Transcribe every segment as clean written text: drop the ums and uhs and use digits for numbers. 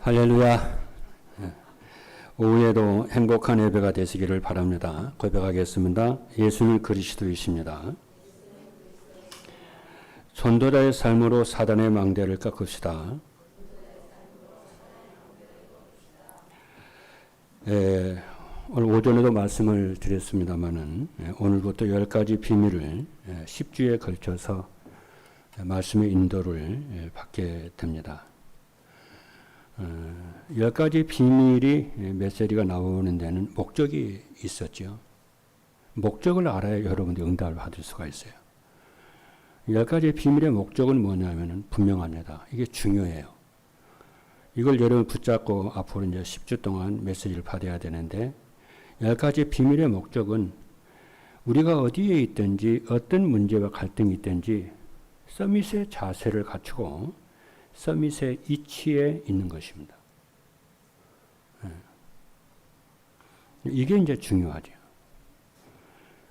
할렐루야. 오후에도 행복한 예배가 되시기를 바랍니다. 고백하겠습니다. 예수는 그리스도이십니다. 전도자의 삶으로 사단의 망대를 꺾읍시다. 오늘 오전에도 말씀을 드렸습니다마는 오늘부터 10가지 비밀을 10주에 걸쳐서 말씀의 인도를 받게 됩니다. 10가지 비밀이 메시지가 나오는 데는 목적이 있었죠. 목적을 알아야 여러분들이 응답을 받을 수가 있어요. 10가지 비밀의 목적은 뭐냐면 분명합니다. 이게 중요해요. 이걸 여러분 붙잡고 앞으로 이제 10주 동안 메시지를 받아야 되는데 10가지 비밀의 목적은 우리가 어디에 있든지 어떤 문제와 갈등이 있든지 서밋의 자세를 갖추고 서밋의 이치에 있는 것입니다. 이게 이제 중요하죠.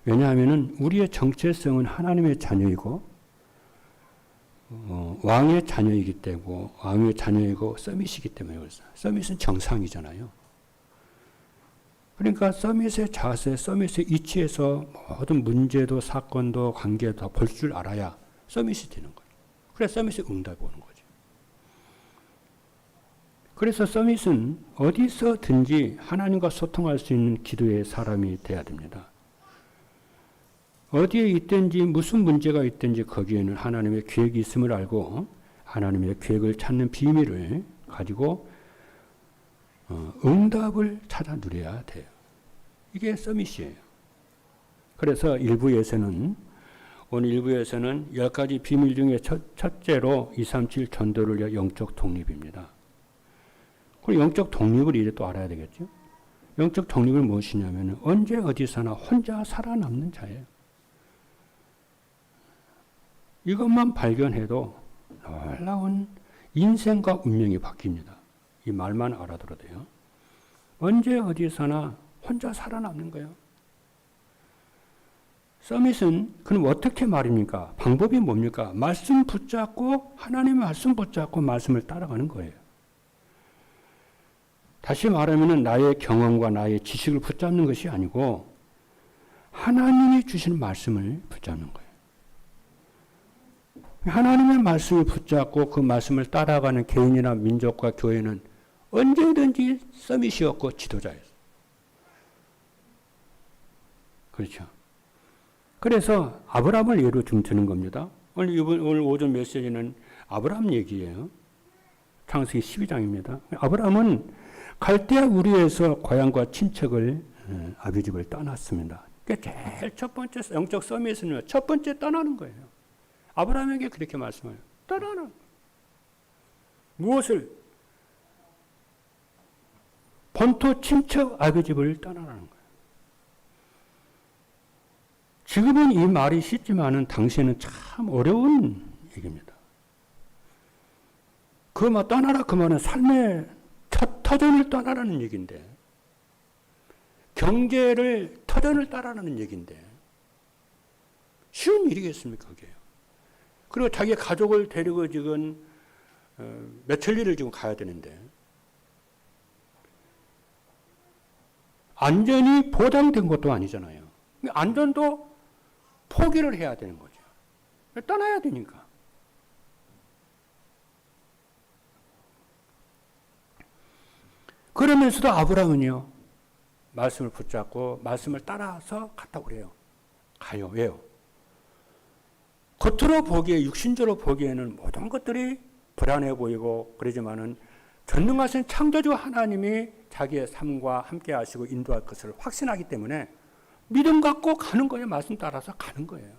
왜냐하면 우리의 정체성은 하나님의 자녀이고 왕의 자녀이기 때문에 왕의 자녀이고 서밋이기 때문에 그렇습니다. 서밋은 정상이잖아요. 그러니까 서밋의 자세, 서밋의 이치에서 모든 문제도 사건도 관계도 볼 줄 알아야 서밋이 되는 거예요. 그래서 서밋의 응답이 오는 거죠. 그래서 서밋은 어디서든지 하나님과 소통할 수 있는 기도의 사람이 돼야 됩니다. 어디에 있든지 무슨 문제가 있든지 거기에는 하나님의 계획이 있음을 알고 하나님의 계획을 찾는 비밀을 가지고 응답을 찾아 누려야 돼요. 이게 서밋이에요. 그래서 오늘 1부에서는 10가지 비밀 중에 첫째로 237 전도를 위한 영적 독립입니다. 그리고 영적 독립을 이제 또 알아야 되겠죠. 영적 독립은 무엇이냐면 언제 어디서나 혼자 살아남는 자예요. 이것만 발견해도 놀라운 인생과 운명이 바뀝니다. 이 말만 알아들어도 돼요. 언제 어디서나 혼자 살아남는 거예요. 서밋은 그럼 어떻게 말입니까? 방법이 뭡니까? 말씀 붙잡고 하나님의 말씀 붙잡고 말씀을 따라가는 거예요. 다시 말하면 나의 경험과 나의 지식을 붙잡는 것이 아니고 하나님이 주시는 말씀을 붙잡는 거예요. 하나님의 말씀을 붙잡고 그 말씀을 따라가는 개인이나 민족과 교회는 언제든지 서밋이었고 지도자였어요. 그렇죠. 그래서 아브라함을 예로 좀 드는 겁니다. 오늘 오전 메시지는 아브라함 얘기예요. 창세기 12장입니다. 아브라함은 갈대아 우르에서 고향과 친척을 아비 집을 떠났습니다. 그러니까 제일 첫 번째 영적 서밋은 첫 번째 떠나는 거예요. 아브라함에게 그렇게 말씀해요. 떠나는 거예요. 무엇을? 본토 친척 아비 집을 떠나라는 거예요. 지금은 이 말이 쉽지만은 당시에는 참 어려운 얘기입니다. 그 말 떠나라 그 말은 삶의 터전을 떠나라는 얘기인데, 경제를 터전을 따라라는 얘기인데 쉬운 일이겠습니까 그게요. 그리고 자기 가족을 데리고 지금 며칠리를 지금 가야 되는데 안전이 보장된 것도 아니잖아요. 안전도 포기를 해야 되는 거죠. 떠나야 되니까. 그러면서도 아브라함은요, 말씀을 붙잡고 말씀을 따라서 갔다 오래요. 가요. 왜요? 겉으로 보기에, 육신적으로 보기에는 모든 것들이 불안해 보이고 그러지만은 전능하신 창조주 하나님이 자기의 삶과 함께 하시고 인도할 것을 확신하기 때문에 믿음 갖고 가는 거예요. 말씀 따라서 가는 거예요.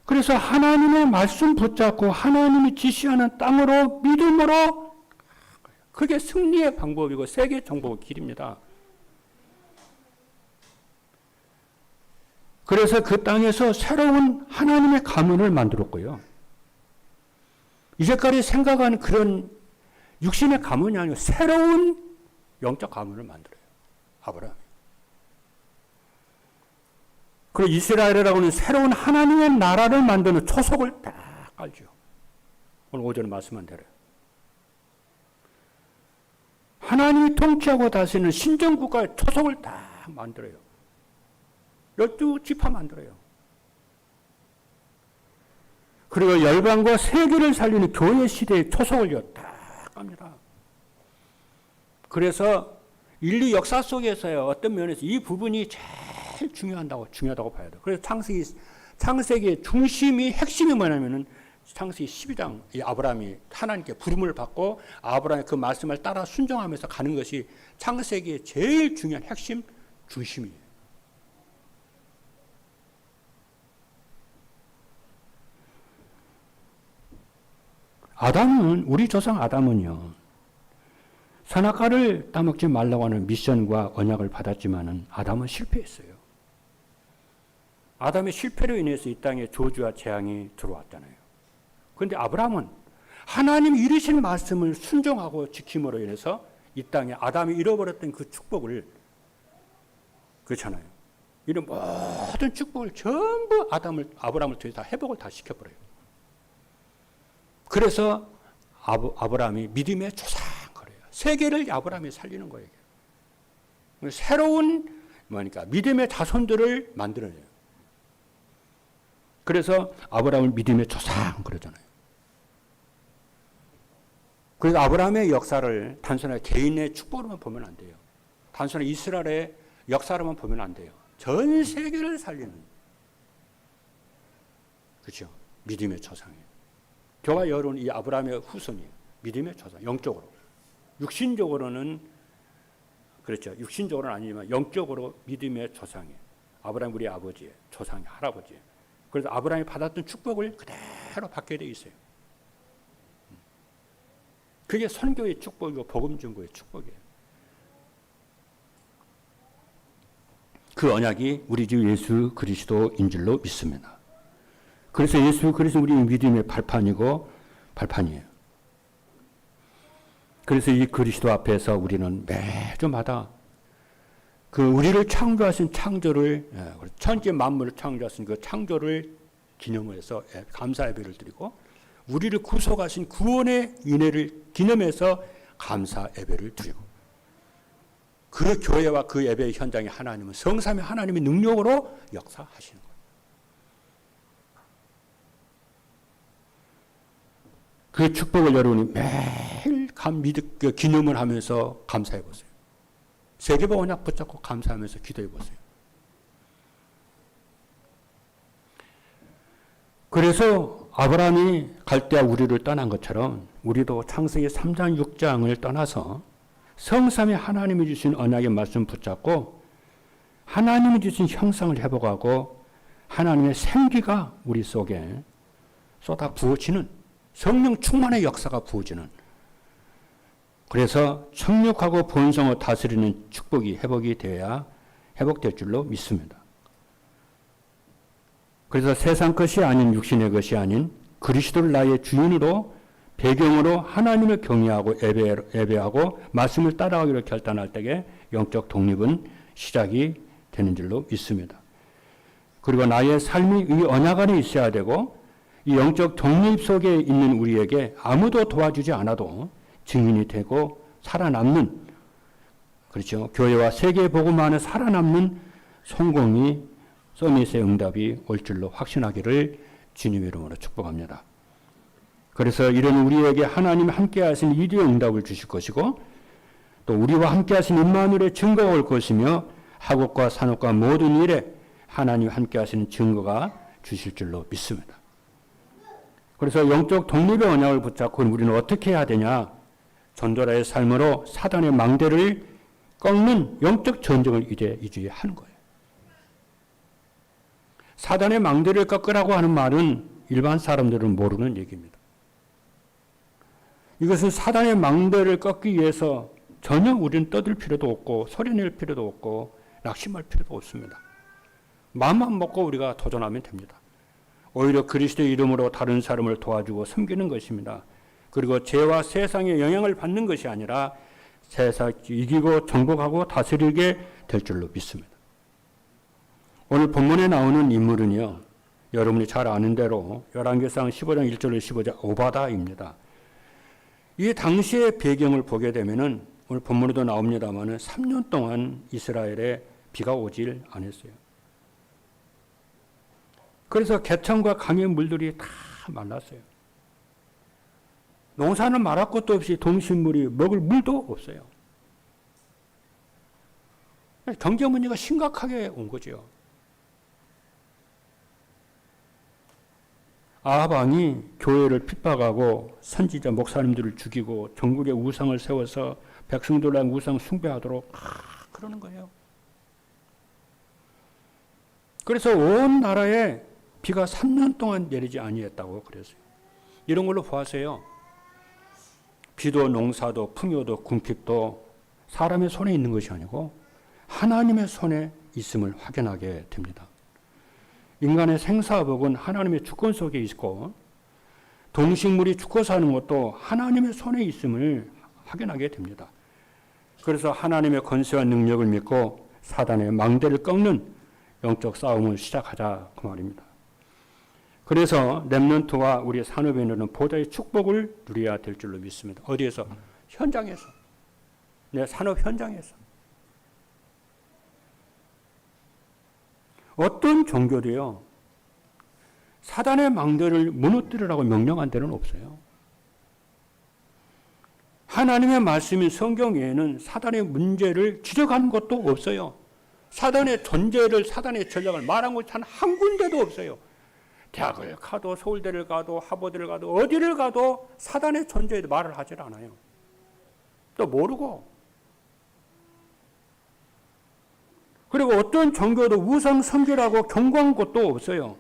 그래서 하나님의 말씀 붙잡고 하나님이 지시하는 땅으로 믿음으로, 그게 승리의 방법이고 세계 정복의 길입니다. 그래서 그 땅에서 새로운 하나님의 가문을 만들었고요. 이제까지 생각한 그런 육신의 가문이 아니고 새로운 영적 가문을 만들어요. 아브라함이. 그리고 이스라엘이라고는 새로운 하나님의 나라를 만드는 초석을 딱 깔죠. 오늘 오전에 말씀한 대로. 하나님이 통치하고 다스리는 신정국가의 초석을 딱 만들어요. 12지파 만들어요. 그리고 열방과 세계를 살리는 교회 시대의 초석을 딱 깝니다. 그래서 인류 역사 속에서요, 어떤 면에서 이 부분이 제일 중요하다고 봐야 돼요. 그래서 창세기의 중심이, 핵심이 뭐냐면은 창세기 12장, 이 아브라함이 하나님께 부름을 받고 아브라함의 그 말씀을 따라 순종하면서 가는 것이 창세기의 제일 중요한 핵심, 중심이에요. 우리 조상 아담은요, 선악과를 따먹지 말라고 하는 미션과 언약을 받았지만은 아담은 실패했어요. 아담의 실패로 인해서 이 땅에 저주와 재앙이 들어왔잖아요. 그런데 아브라함은 하나님이 이루신 말씀을 순종하고 지킴으로 인해서 이 땅에 아담이 잃어버렸던 그 축복을, 그렇잖아요. 이런 모든 축복을 전부 아브라함을 통해서 다 회복을 다 시켜버려요. 그래서 아브라함이 믿음의 조상거려요. 세계를 아브라함이 살리는 거예요. 새로운 믿음의 자손들을 만들어내요. 그래서 아브라함을 믿음의 조상 그러잖아요. 그래서 아브라함의 역사를 단순하게 개인의 축복으로만 보면 안 돼요. 단순히 이스라엘의 역사로만 보면 안 돼요. 전 세계를 살리는, 그렇죠? 믿음의 조상이에요. 저와 여러분 이 아브라함의 후손이에요. 믿음의 조상, 영적으로. 육신적으로는 그렇죠. 육신적으로는 아니지만 영적으로 믿음의 조상이에요. 아브라함 우리 아버지예요. 조상이 할아버지예요. 그래서 아브라함이 받았던 축복을 그대로 받게 돼 있어요. 그게 선교의 축복이고 복음 전도의 축복이에요. 그 언약이 우리 주 예수 그리스도인 줄로 믿습니다. 그래서 예수 그리스도 우리 믿음의 발판이에요. 그래서 이 그리스도 앞에서 우리는 매주마다 그 우리를 창조하신 창조를, 천지 만물을 창조하신 그 창조를 기념해서 감사 예배를 드리고, 우리를 구속하신 구원의 은혜를 기념해서 감사 예배를 드리고, 그 교회와 그 예배의 현장에 하나님은 성삼위 하나님의 능력으로 역사하시는 거예요. 그 축복을 여러분이 매일 기념을 하면서 감사해 보세요. 세계보 언약 붙잡고 감사하면서 기도해 보세요. 그래서 아브라함이 갈대아 우리를 떠난 것처럼 우리도 창세기 3장 6장을 떠나서 성삼위 하나님이 주신 언약의 말씀 붙잡고 하나님이 주신 형상을 회복하고 하나님의 생기가 우리 속에 쏟아 부어지는 성령 충만의 역사가 부어지는, 그래서 청력하고 본성을 다스리는 축복이 회복될 줄로 믿습니다. 그래서 세상 것이 아닌 육신의 것이 아닌 그리스도를 나의 주인으로 배경으로 하나님을 경외하고 예배하고 말씀을 따라가기로 결단할 때에 영적 독립은 시작이 되는 줄로 믿습니다. 그리고 나의 삶이 이 언약 안에 있어야 되고, 이 영적 독립 속에 있는 우리에게 아무도 도와주지 않아도 증인이 되고 살아남는, 그렇죠, 교회와 세계 복음만에 살아남는 성공이 서밋의 응답이 올 줄로 확신하기를 주님의 이름으로 축복합니다. 그래서 이런 우리에게 하나님 함께 하신 이리의 응답을 주실 것이고, 또 우리와 함께 하신 임마누엘의 증거가 올 것이며, 하곡과 산옥과 모든 일에 하나님 함께 하시는 증거가 주실 줄로 믿습니다. 그래서 영적 독립의 언약을 붙잡고 우리는 어떻게 해야 되냐? 전도자의 삶으로 사단의 망대를 꺾는 영적 전쟁을 이제 하는 거예요. 사단의 망대를 꺾으라고 하는 말은 일반 사람들은 모르는 얘기입니다. 이것은 사단의 망대를 꺾기 위해서 전혀 우리는 떠들 필요도 없고 소리낼 필요도 없고 낙심할 필요도 없습니다. 마음만 먹고 우리가 도전하면 됩니다. 오히려 그리스도의 이름으로 다른 사람을 도와주고 섬기는 것입니다. 그리고 죄와 세상의 영향을 받는 것이 아니라 세상을 이기고 정복하고 다스리게 될 줄로 믿습니다. 오늘 본문에 나오는 인물은요, 여러분이 잘 아는 대로 열왕기상 15장 1절로 15장 오바다입니다. 이 당시의 배경을 보게 되면은 오늘 본문에도 나옵니다만은 3년 동안 이스라엘에 비가 오질 않았어요. 그래서 개천과 강의 물들이 다 말랐어요. 농사는 말할 것도 없이 동식물이 먹을 물도 없어요. 경제 문제가 심각하게 온 거죠. 아합 왕이 교회를 핍박하고 선지자 목사님들을 죽이고 전국에 우상을 세워서 백성들랑 우상 숭배하도록 그러는 거예요. 그래서 온 나라에 비가 3년 동안 내리지 아니했다고 그랬어요. 이런 걸로 보아세요. 비도 농사도 풍요도 궁핍도 사람의 손에 있는 것이 아니고 하나님의 손에 있음을 확인하게 됩니다. 인간의 생사복은 하나님의 주권 속에 있고 동식물이 죽고 사는 것도 하나님의 손에 있음을 확인하게 됩니다. 그래서 하나님의 권세와 능력을 믿고 사단의 망대를 꺾는 영적 싸움을 시작하자 그 말입니다. 그래서 렘넌트와 우리 산업인들은 보좌의 축복을 누려야 될 줄로 믿습니다. 어디에서? 현장에서. 내 산업 현장에서. 어떤 종교도요, 사단의 망대를 무너뜨리라고 명령한 데는 없어요. 하나님의 말씀인 성경 외에는 사단의 문제를 지적하는 것도 없어요. 사단의 존재를, 사단의 전략을 말한 것이 한 군데도 없어요. 대학을 가도 서울대를 가도 하버드를 가도 어디를 가도 사단의 존재에 말을 하질 않아요. 또 모르고. 그리고 어떤 종교도 우상 섬기라고 경고한 것도 없어요.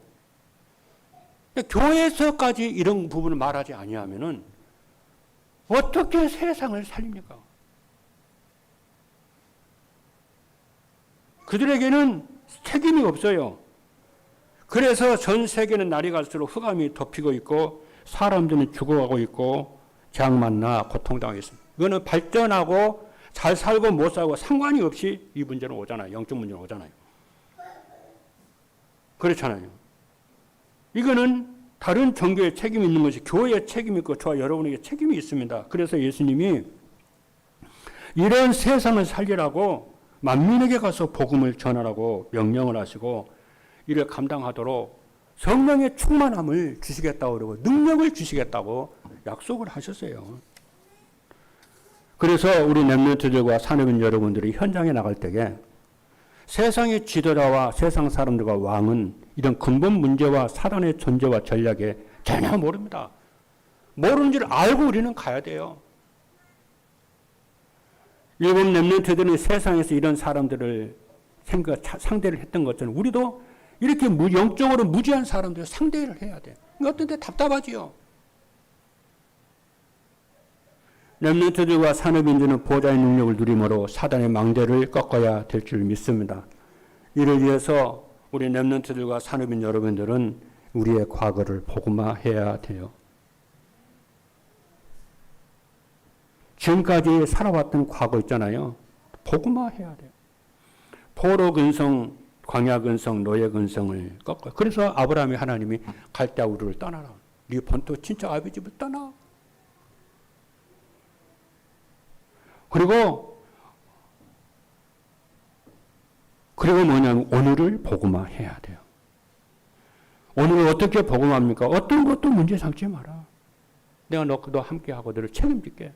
교회에서까지 이런 부분을 말하지 아니하면은 어떻게 세상을 살립니까? 그들에게는 책임이 없어요. 그래서 전 세계는 날이 갈수록 흑암이 덮이고 있고 사람들은 죽어가고 있고 장만나 고통당하고 있습니다. 이거는 발전하고 잘 살고 못 살고 상관이 없이 이 문제는 오잖아요. 영적 문제는 오잖아요. 그렇잖아요. 이거는 다른 종교에 책임이 있는 것이 교회에 책임이 있고 저와 여러분에게 책임이 있습니다. 그래서 예수님이 이런 세상을 살리라고 만민에게 가서 복음을 전하라고 명령을 하시고 이를 감당하도록 성령의 충만함을 주시겠다고 그러고 능력을 주시겠다고 약속을 하셨어요. 그래서 우리 렘넌트들과 산업인 여러분들이 현장에 나갈 때에 세상의 지도자와 세상 사람들과 왕은 이런 근본 문제와 사단의 존재와 전략에 전혀 모릅니다. 모르는 줄 알고 우리는 가야 돼요. 일본 렘넌트들은 세상에서 이런 사람들을 상대를 했던 것처럼 우리도 이렇게 영적으로 무지한 사람들 상대를 해야 돼. 어떤 데 답답하지요. 렘넌트들과 산업인들은 보좌의 능력을 누림으로 사단의 망대를 꺾어야 될 줄 믿습니다. 이를 위해서 우리 렘넌트들과 산업인 여러분들은 우리의 과거를 복음화해야 돼요. 지금까지 살아왔던 과거 있잖아요. 복음화해야 돼요. 포로 근성, 광야 근성, 노예 근성을 꺾어요. 그래서 아브라함이 하나님이 갈대아 우르를 떠나라. 네 본토 친척 아비 집을 떠나. 그리고 뭐냐면 오늘을 복음화해야 돼요. 오늘을 어떻게 복음합니까? 어떤 것도 문제 삼지 마라. 내가 너도 함께하고 너를 책임질게.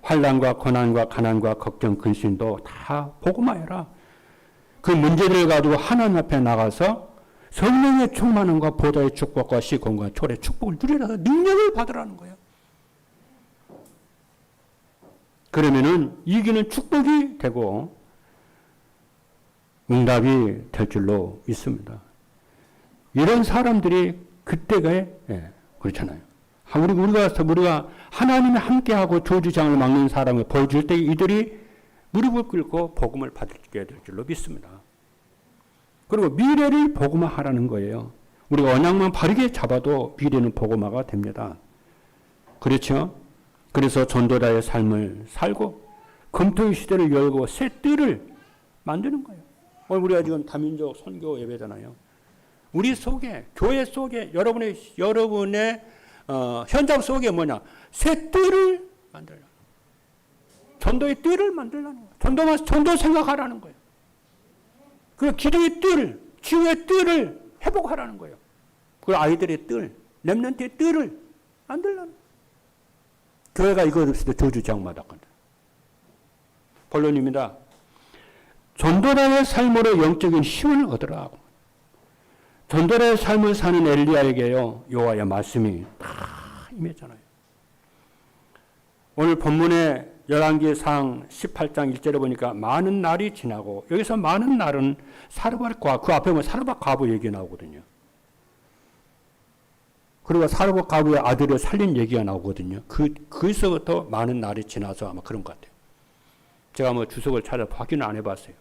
환난과 고난과 가난과 걱정, 근심도 다 복음화해라. 그 문제들을 가지고 하나님 앞에 나가서 성령의 충만함과 보좌의 축복과 시공과 초래 축복을 누리라서 능력을 받으라는 거예요. 그러면은 이기는 축복이 되고 응답이 될 줄로 믿습니다. 이런 사람들이 그때가 그렇잖아요. 우리가 하나님이 함께하고 저주장을 막는 사람을 보여줄 때 이들이 무릎을 꿇고 복음을 받게 될 줄로 믿습니다. 그리고 미래를 복음화하라는 거예요. 우리가 언약만 바르게 잡아도 미래는 복음화가 됩니다. 그렇죠? 그래서 전도자의 삶을 살고 금토의 시대를 열고 새 뜰을 만드는 거예요. 오늘 우리가 지금 다민족 선교 예배잖아요. 우리 속에, 교회 속에, 여러분의 현장 속에 뭐냐? 새 뜰을 만들라는 거예요. 전도의 뜰을 만들라는 거예요. 전도 생각하라는 거예요. 그 기도의 뜰, 치유의 뜰을 회복하라는 거예요. 그 아이들의 뜰, 렘넌트의 뜰을 만들라는 거예요. 교회가 이것 없을 때 저주장마당한다. 본론입니다. 전도자의 삶으로 영적인 힘을 얻으라. 전도자의 삶을 사는 엘리야에게요, 여호와의 말씀이 다 임했잖아요. 오늘 본문의 열왕기상 18장 1절에 보니까 많은 날이 지나고, 여기서 많은 날은 사르밧 과부, 그 앞에 보면 사르밧 과부 얘기 나오거든요. 그리고 사르밧 과부의 아들을 살린 얘기가 나오거든요. 거기서부터 많은 날이 지나서 아마 그런 것 같아요. 제가 뭐 주석을 찾아 확인을 안 해봤어요.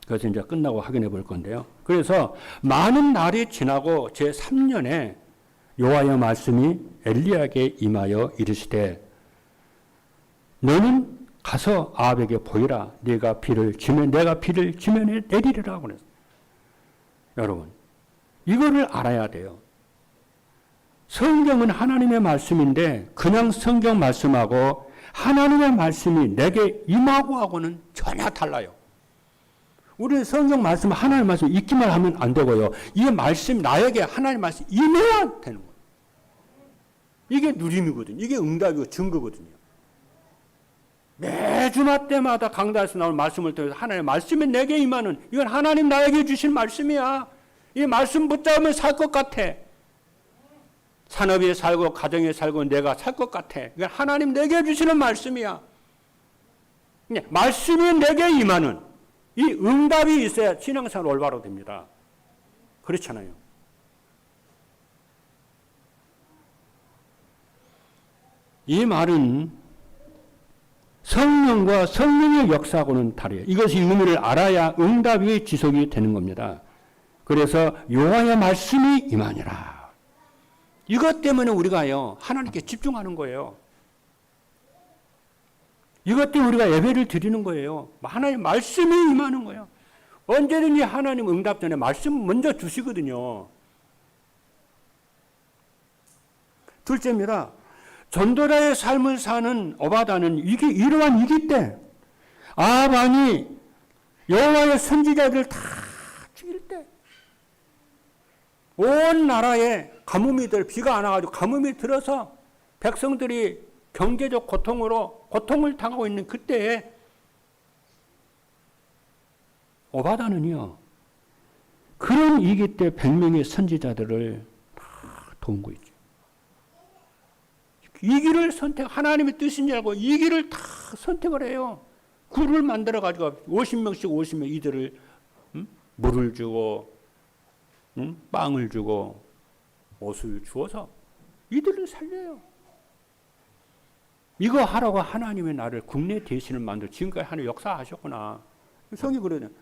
그래서 이제 끝나고 확인해 볼 건데요. 그래서 많은 날이 지나고 제3년에 여호와의 말씀이 엘리야에게 임하여 이르시되 너는 가서 아합에게 보이라. 내가 비를 지면에 내리리라. 그랬어요. 여러분, 이거를 알아야 돼요. 성경은 하나님의 말씀인데 그냥 성경 말씀하고 하나님의 말씀이 내게 임하고 하고는 전혀 달라요. 우리는 성경 말씀, 하나님의 말씀 읽기만 하면 안 되고요. 이 말씀, 나에게 하나님의 말씀 임해야 되는 거예요. 이게 누림이거든요. 이게 응답이고 증거거든요. 매주마 때마다 강단에서 나오는 말씀을 통해서 하나님의 말씀이 내게 임하는, 이건 하나님 나에게 주신 말씀이야. 이 말씀 붙잡으면 살 것 같아. 산업에 살고 가정에 살고 내가 살 것 같아. 이건 하나님 내게 주시는 말씀이야. 말씀이 내게 임하는 이 응답이 있어야 신앙생활 올바로 됩니다. 그렇잖아요. 이 말은 성령과 성령의 역사하고는 다르요. 이것이 의미를 알아야 응답이 지속이 되는 겁니다. 그래서 여호와의 말씀이 임하니라. 이것 때문에 우리가요, 하나님께 집중하는 거예요. 이것 때문에 우리가 예배를 드리는 거예요. 하나님 말씀이 임하는 거예요. 언제든지 하나님 응답 전에 말씀 먼저 주시거든요. 둘째입니다. 전도자의 삶을 사는 오바다는 이게 이러한 위기 때, 아합 왕이 여호와의 선지자들 다 죽일 때, 온 나라에 가뭄이 비가 안 와가지고 가뭄이 들어서 백성들이 경제적 고통을 당하고 있는 그때에 오바다는요, 그런 위기 때 100명의 선지자들을 다 도운 거 있죠. 이 길을 하나님의 뜻인 줄 알고 이 길을 다 선택을 해요. 굴을 만들어가지고 50명씩 이들을 물을 주고 빵을 주고 옷을 주어서 이들을 살려요. 이거 하라고 하나님의 나를 국내 대신을 만들어 지금까지 하는 역사하셨구나. 성이 그러잖아요.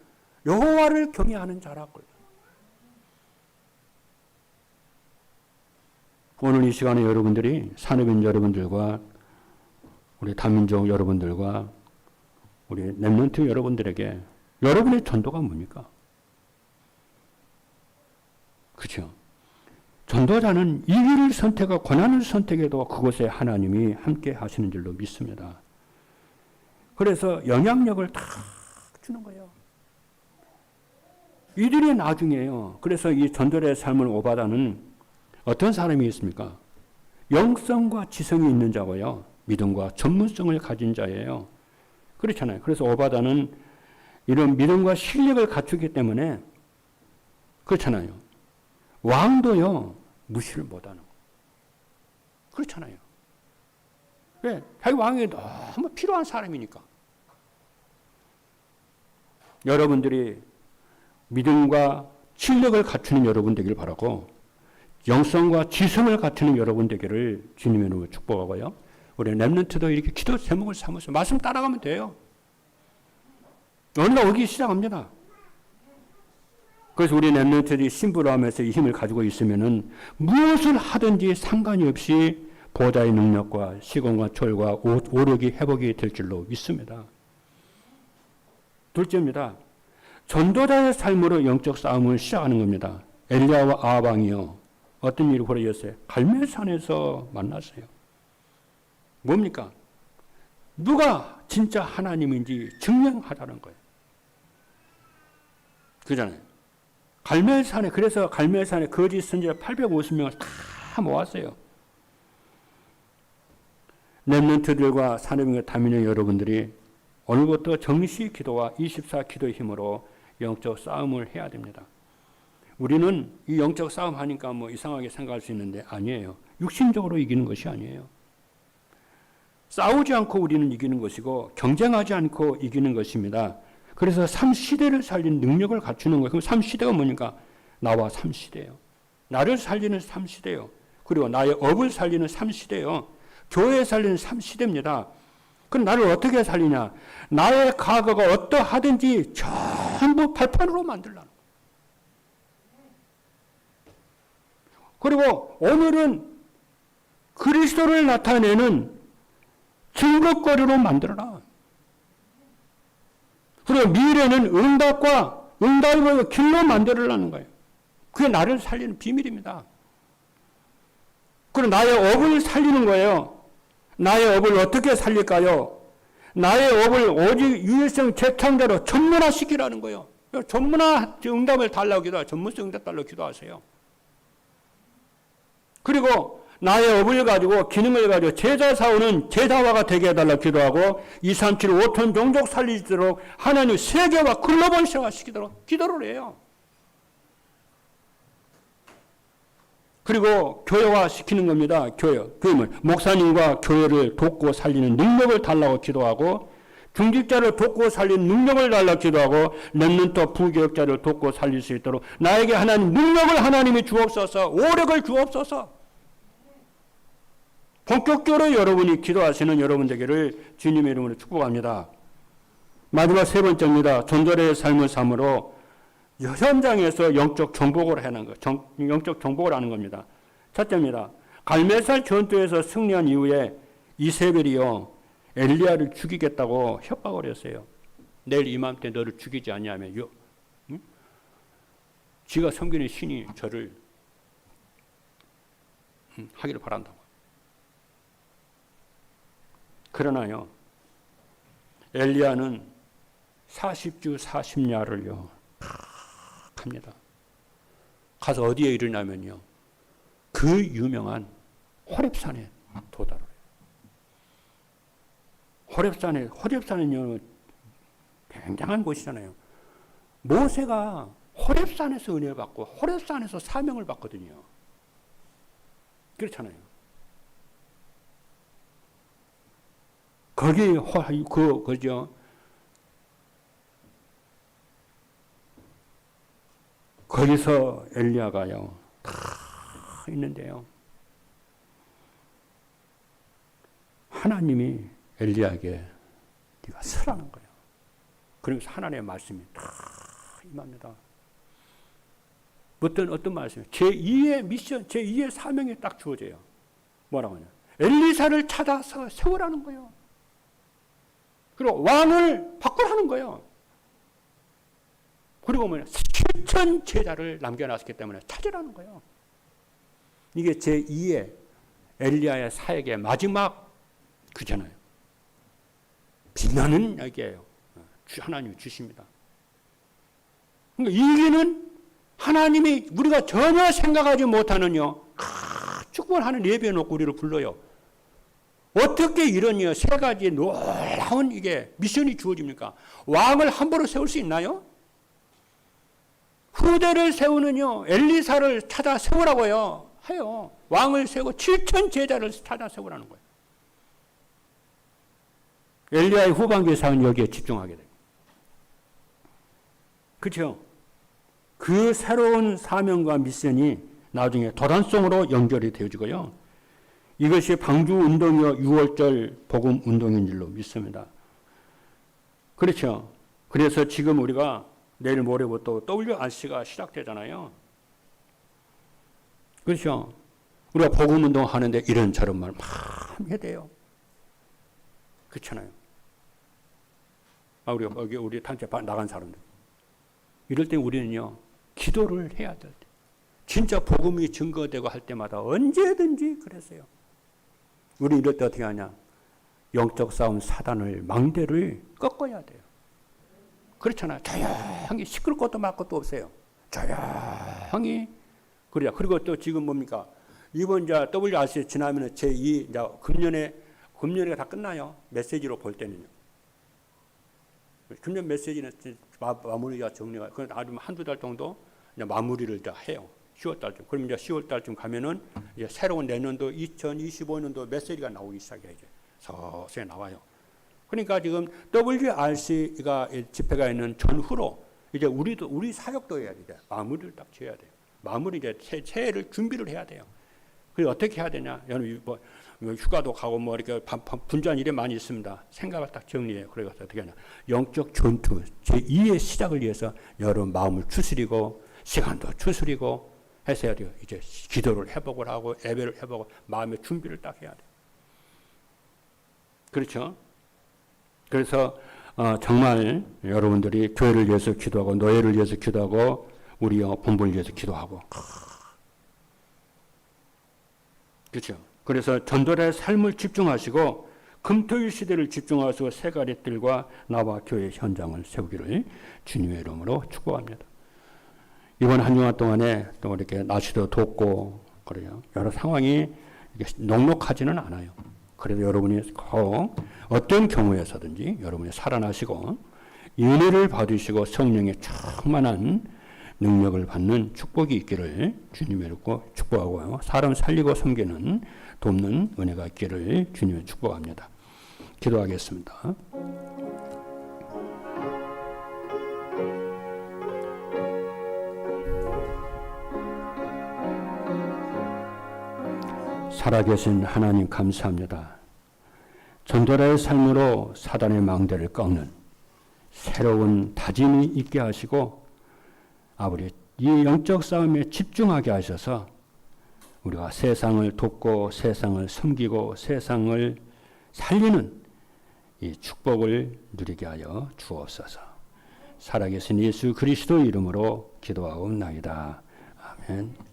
여호와를 경외하는 자라고. 오늘 이 시간에 여러분들이 산업인 여러분들과 우리 다민족 여러분들과 우리 렘넌트 여러분들에게 여러분의 전도가 뭡니까? 그렇죠? 전도자는 이 길을 선택하고 고난을 선택해도 그곳에 하나님이 함께 하시는 줄로 믿습니다. 그래서 영향력을 다 주는 거예요. 이들이 나중에요. 그래서 이 전도자의 삶을 오바다는 어떤 사람이 있습니까? 영성과 지성이 있는 자고요. 믿음과 전문성을 가진 자예요. 그렇잖아요. 그래서 오바다는 이런 믿음과 실력을 갖추기 때문에 그렇잖아요. 왕도요, 무시를 못하는 거. 그렇잖아요. 왜? 자기 왕이 너무 필요한 사람이니까. 여러분들이 믿음과 실력을 갖추는 여러분 되길 바라고, 영성과 지성을 갖추는 여러분 되기를 주님의 이름으로 축복하고요. 우리 렘넌트도 이렇게 기도 제목을 삼아서 말씀 따라가면 돼요. 오늘 오기 시작합니다. 그래서 우리 렘넌트들이 심부름하면서 이 힘을 가지고 있으면은 무엇을 하든지 상관이 없이 보좌의 능력과 시공과 철과 오력이 회복이 될 줄로 믿습니다. 둘째입니다. 전도자의 삶으로 영적 싸움을 시작하는 겁니다. 엘리야와 아합 왕이요. 어떤 일이 벌어졌어요? 갈멜산에서 만났어요. 뭡니까? 누가 진짜 하나님인지 증명하자는 거예요. 그잖아요. 갈멜산에, 그래서 갈멜산에 거짓 선지자 850명을 다 모았어요. 렘넌트들과 사내병과 다민의 여러분들이 오늘부터 정시 기도와 24 기도의 힘으로 영적 싸움을 해야 됩니다. 우리는 이 영적 싸움 하니까 뭐 이상하게 생각할 수 있는데 아니에요. 육신적으로 이기는 것이 아니에요. 싸우지 않고 우리는 이기는 것이고 경쟁하지 않고 이기는 것입니다. 그래서 3시대를 살리는 능력을 갖추는 거예요. 그럼 3시대가 뭐니까? 나와 3시대예요. 나를 살리는 3시대예요. 그리고 나의 업을 살리는 3시대예요. 교회 살리는 3시대입니다. 그럼 나를 어떻게 살리냐? 나의 과거가 어떠하든지 전부 발판으로 만들라는 거예요. 그리고 오늘은 그리스도를 나타내는 증거거리로 만들어라. 그리고 미래는 응답의 길로 만들어라는 거예요. 그게 나를 살리는 비밀입니다. 그리고 나의 업을 살리는 거예요. 나의 업을 어떻게 살릴까요? 나의 업을 오직 유일성 재창자로 전문화시키라는 거예요. 전문화 응답을 달라고 기도하세요. 전문성 응답 달라고 기도하세요. 그리고 나의 업을 가지고 기능을 가지고 제자 사오는 제자화가 되게 해달라고 기도하고 2, 3, 7, 5천 종족 살리도록 하나님 세계와 글로벌 세화시키도록 기도를 해요. 그리고 교회화 시키는 겁니다. 교회. 그러면 목사님과 교회를 돕고 살리는 능력을 달라고 기도하고 중직자를 돕고 살리는 능력을 달라고 기도하고 렘넌트 부교역자를 돕고 살릴 수 있도록 나에게 하나님 능력을 하나님이 주옵소서, 오력을 주옵소서. 본격적으로 여러분이 기도하시는 여러분 되기를 주님의 이름으로 축복합니다. 마지막 세 번째입니다. 존절의 삶을 삶으로 현장에서 영적 정복을 하는 것, 영적 정복을 하는 겁니다. 첫째입니다. 갈멜산 전투에서 승리한 이후에 이세벨이요 엘리야를 죽이겠다고 협박을 했어요. 내일 이맘때 너를 죽이지 않냐면 지가 섬기는 신이 저를 하기를 바란다고. 그러나요, 엘리야는 40주 40야를요 합니다. 가서 어디에 이르냐면요, 그 유명한 호렙산에 도달을 해요. 호렙산은요 굉장한 곳이잖아요. 모세가 호렙산에서 은혜를 받고 호렙산에서 사명을 받거든요. 그렇잖아요. 거기 그죠. 거기서 엘리야가요 다 있는데요. 하나님이 엘리야에게 네가 서라는 거예요. 그러면서 하나님의 말씀이 다 임합니다. 어떤 말씀이에요? 제2의 미션, 제2의 사명이 딱 주어져요. 뭐라고 하냐? 엘리사를 찾아서 세우라는 거예요. 그리고 왕을 바꾸라는 거예요. 그리고 뭐냐? 7천 제자를 남겨놨기 때문에 찾으라는 거예요. 이게 제2의 엘리야의 사역의 마지막 그잖아요. 빛나는 여기에요. 하나님이 주십니다. 그러니까 이기는 하나님이 우리가 전혀 생각하지 못하는요, 축복을 하는 예배 놓고 우리를 불러요. 어떻게 이런 세 가지 놀라운 이게 미션이 주어집니까? 왕을 함부로 세울 수 있나요? 후대를 세우는요, 엘리사를 찾아 세우라고요. 해요. 왕을 세우고 7천 제자를 찾아 세우라는 거예요. 엘리야의 후반기의 사역은 여기에 집중하게 돼요. 그렇죠? 그 새로운 사명과 미션이 나중에 도단성으로 연결이 되어지고요. 이것이 방주운동이요 6월절 복음운동인 줄로 믿습니다. 그렇죠? 그래서 지금 우리가 내일 모레부터 WRC가 시작되잖아요. 그렇죠? 우리가 복음운동 하는데 이런저런 말 막 해야 돼요. 그렇잖아요. 우리 단체 나간 사람들. 이럴 때 우리는요, 기도를 해야 될 때. 진짜 복음이 증거되고 할 때마다 언제든지 그랬어요. 우리 이럴 때 어떻게 하냐? 영적 싸움 사단을, 망대를 꺾어야 돼요. 그렇잖아요. 조용히 시끄러울 것도 말 것도 없어요. 조용히. 그래야. 그리고 또 지금 뭡니까? 이번 이제 WRC 지나면 제2 이제 금년에가 다 끝나요. 메시지로 볼 때는요. 금년 메시지는 마무리가 정리가. 그건 아주 한두 달 정도 이제 마무리를 다 해요. 10월 달쯤. 그럼 이제 10월 달쯤 가면은 이제 새로운 내년도 2025년도 메시지가 나오기 시작해요. 이제 서서히 나와요. 그러니까 지금 WRC가 집회가 있는 전후로 이제 우리 사역도 해야 돼요. 마무리를 딱 지어야 돼요. 마무리 이제 새해를 준비를 해야 돼요. 그리고 어떻게 해야 되냐? 뭐 휴가도 가고 뭐 이렇게 분주한 일이 많이 있습니다. 생각을 딱 정리해요. 그래서 어떻게 하냐? 영적 전투 제2의 시작을 위해서 여러분 마음을 추스리고 시간도 추스리고 해서 해야 돼요. 이제 기도를 회복을 하고 예배를 회복하고 마음의 준비를 딱 해야 돼요. 그렇죠? 그래서 정말 여러분들이 교회를 위해서 기도하고 노예를 위해서 기도하고 우리 본부를 위해서 기도하고 그렇죠? 그래서 전도자의 삶을 집중하시고 금토일 시대를 집중하시고 새가리 뜰과 나와 교회 현장을 세우기를 주님의 이름으로 축복합니다. 이번 한 주간 동안에 또 이렇게 날씨도 덥고 그래요. 여러 상황이 이게 녹록하지는 않아요. 그래도 여러분이 꼭 어떤 경우에서든지 여러분이 살아나시고 은혜를 받으시고 성령의 충만한 능력을 받는 축복이 있기를 주님의 이름으로 축복하고요. 사람 살리고 섬기는 돕는 은혜가 있기를 주님의 축복합니다. 기도하겠습니다. 살아계신 하나님 감사합니다. 전도자의 삶으로 사단의 망대를 꺾는 새로운 다짐이 있게 하시고 아버지 이 영적 싸움에 집중하게 하셔서 우리가 세상을 돕고 세상을 섬기고 세상을 살리는 이 축복을 누리게 하여 주옵소서. 살아계신 예수 그리스도 이름으로 기도하옵나이다. 아멘.